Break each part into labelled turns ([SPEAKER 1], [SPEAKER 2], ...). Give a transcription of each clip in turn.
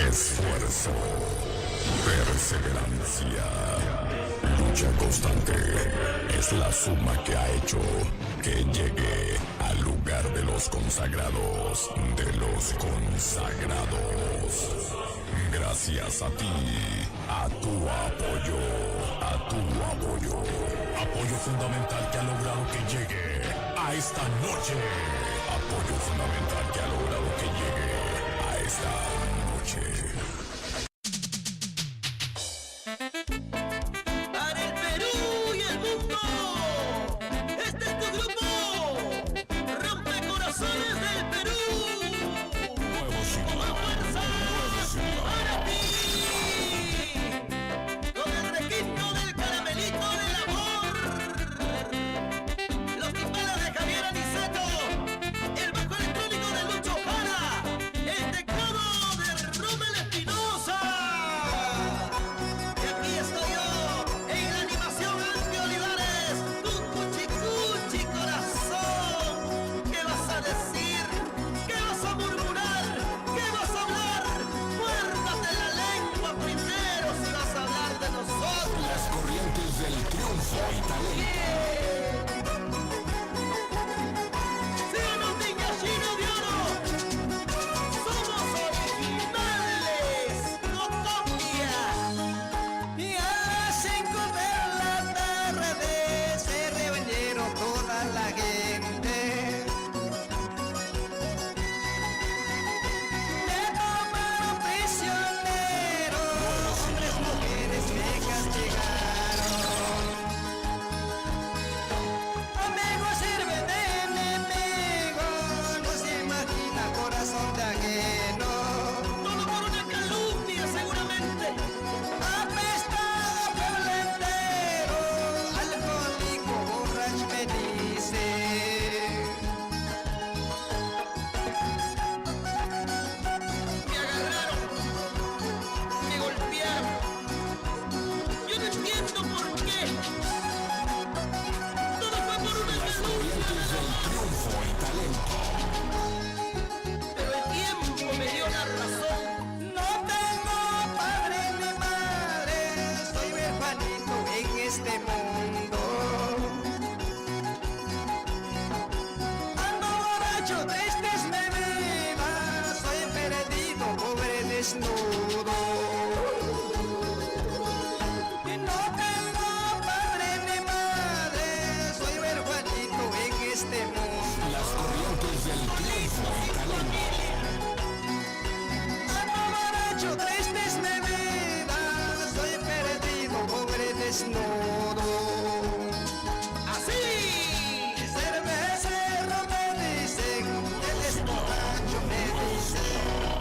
[SPEAKER 1] esfuerzo, perseverancia, lucha constante es la suma que ha hecho que llegue al lugar de los consagrados, Gracias a ti, a tu apoyo, apoyo fundamental que ha logrado que llegue a esta noche, apoyo fundamental que ha logrado que llegue a esta noche.
[SPEAKER 2] Para el Perú y el mundo, este es tu grupo, Rompe Corazones del Perú. Con fuerza para ti, con el requinto del caramelito del amor, los timbales de Javier Aniceto, el bajo electrónico de Lucho Jara, el teclado de Rommel Espinosa. Y aquí estoy yo, en la animación Andy Olivares, tu cuchi corazón. ¿Qué vas a decir? ¿Qué vas a murmurar? ¿Qué vas a hablar? Muérdate la lengua primero si vas a hablar de nosotros.
[SPEAKER 1] Las corrientes del triunfo y talento.
[SPEAKER 2] ¡Sí o no, niña chino de oro! ¡Somos originales! ¡No copia!
[SPEAKER 3] Y a las 5 de la tarde se reunieron toda la gente. Me tomaron prisionero, hombres, mujeres me castigaron. Amigo sirve de enemigo, no se imagina corazón de ajeno.
[SPEAKER 2] Todo por una calumnia, seguramente.
[SPEAKER 3] Apestado pueblo entero, alcohólico borracho me dice.
[SPEAKER 2] Me agarraron, me golpearon. Yo no entiendo por qué. Todo fue por una
[SPEAKER 1] Las
[SPEAKER 2] calumnia
[SPEAKER 1] corrientes
[SPEAKER 2] nada
[SPEAKER 1] del
[SPEAKER 2] más.
[SPEAKER 1] triunfo y talento.
[SPEAKER 2] Pero el tiempo me dio la razón.
[SPEAKER 3] No tengo padre ni madre, soy huérfanito en este mundo. Ando borracho, triste es mi vida, soy perdido, pobre desnudo. Y no tengo padre ni madre, soy huérfanito en este mundo.
[SPEAKER 1] Las corrientes del triunfo y talento.
[SPEAKER 3] Ando borracho, triste es mi vida, soy perdido, pobre desnudo.
[SPEAKER 2] Así.
[SPEAKER 3] Cervecero me dicen, él es borracho me dicen.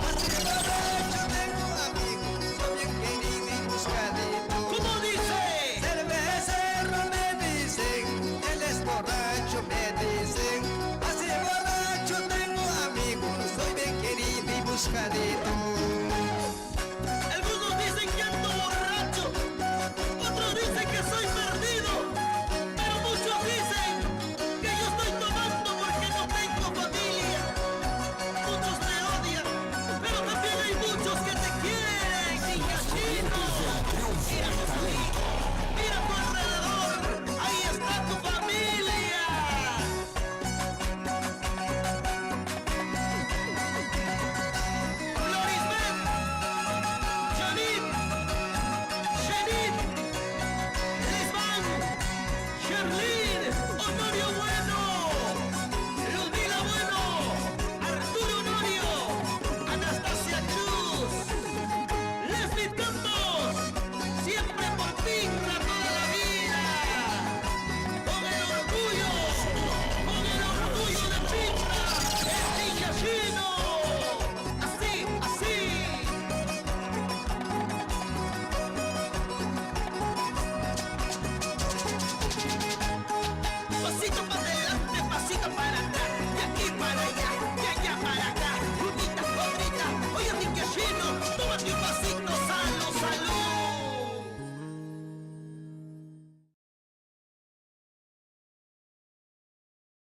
[SPEAKER 3] Así borracho tengo amigos, soy bien querido y buscadito.
[SPEAKER 2] ¿Cómo dice?
[SPEAKER 3] Cervecero me dicen, él es borracho me dicen. Así borracho tengo amigos, soy bien querido y buscadito.